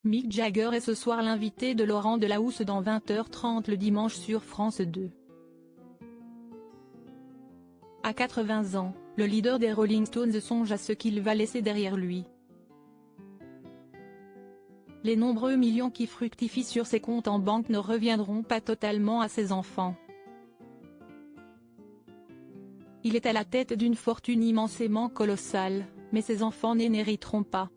Mick Jagger est ce soir l'invité de Laurent Delahousse dans 20h30 le dimanche sur France 2. À 80 ans, le leader des Rolling Stones songe à ce qu'il va laisser derrière lui. Les nombreux millions qui fructifient sur ses comptes en banque ne reviendront pas totalement à ses enfants. Il est à la tête d'une fortune immensément colossale, mais ses enfants n'hériteront pas.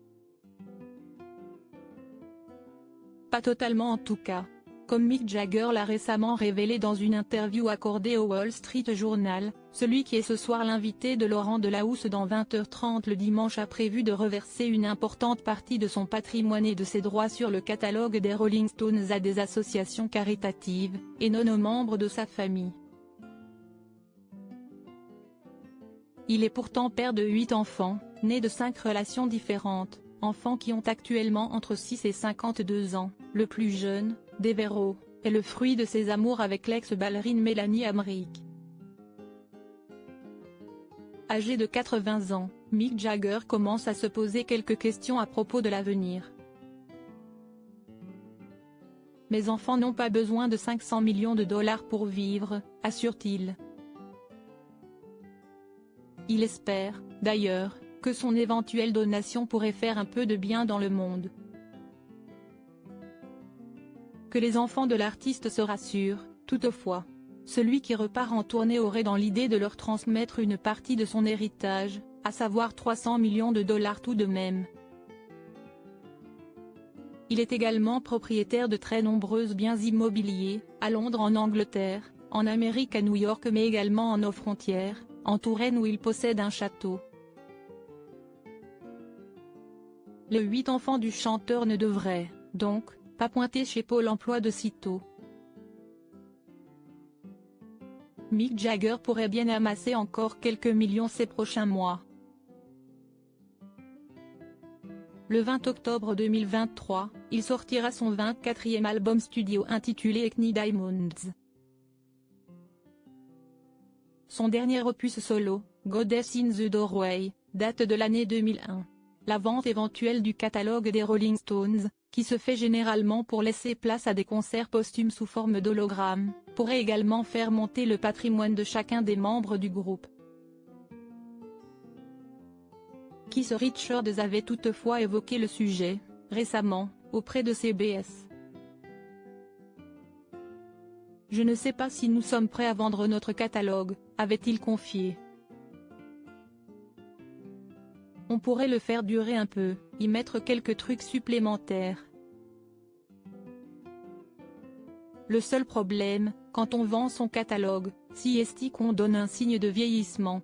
Pas totalement en tout cas. Comme Mick Jagger l'a récemment révélé dans une interview accordée au Wall Street Journal, celui qui est ce soir l'invité de Laurent Delahousse dans 20h30 le dimanche a prévu de reverser une importante partie de son patrimoine et de ses droits sur le catalogue des Rolling Stones à des associations caritatives, et non aux membres de sa famille. Il est pourtant père de 8 enfants, nés de 5 relations différentes, enfants qui ont actuellement entre 6 et 52 ans, le plus jeune, Devereaux, est le fruit de ses amours avec l'ex-ballerine Mélanie Hamrick. Âgé de 80 ans, Mick Jagger commence à se poser quelques questions à propos de l'avenir. Mes enfants n'ont pas besoin de 500 millions de dollars pour vivre, assure-t-il. Il espère, d'ailleurs, que son éventuelle donation pourrait faire un peu de bien dans le monde. Que les enfants de l'artiste se rassurent, toutefois. Celui qui repart en tournée aurait dans l'idée de leur transmettre une partie de son héritage, à savoir 300 millions de dollars tout de même. Il est également propriétaire de très nombreux biens immobiliers, à Londres en Angleterre, en Amérique à New York mais également en nos frontières, en Touraine où il possède un château. Les 8 enfants du chanteur ne devraient, donc, pas pointer chez Pôle emploi de sitôt. Mick Jagger pourrait bien amasser encore quelques millions ces prochains mois. Le 20 octobre 2023, il sortira son 24e album studio intitulé Hackney Diamonds. Son dernier opus solo, Goddess in the Doorway, date de l'année 2001. La vente éventuelle du catalogue des Rolling Stones, qui se fait généralement pour laisser place à des concerts posthumes sous forme d'hologramme, pourrait également faire monter le patrimoine de chacun des membres du groupe. Keith Richards avait toutefois évoqué le sujet, récemment, auprès de CBS. Je ne sais pas si nous sommes prêts à vendre notre catalogue, avait-il confié. On pourrait le faire durer un peu, y mettre quelques trucs supplémentaires. Le seul problème, quand on vend son catalogue, si est qu'on donne un signe de vieillissement.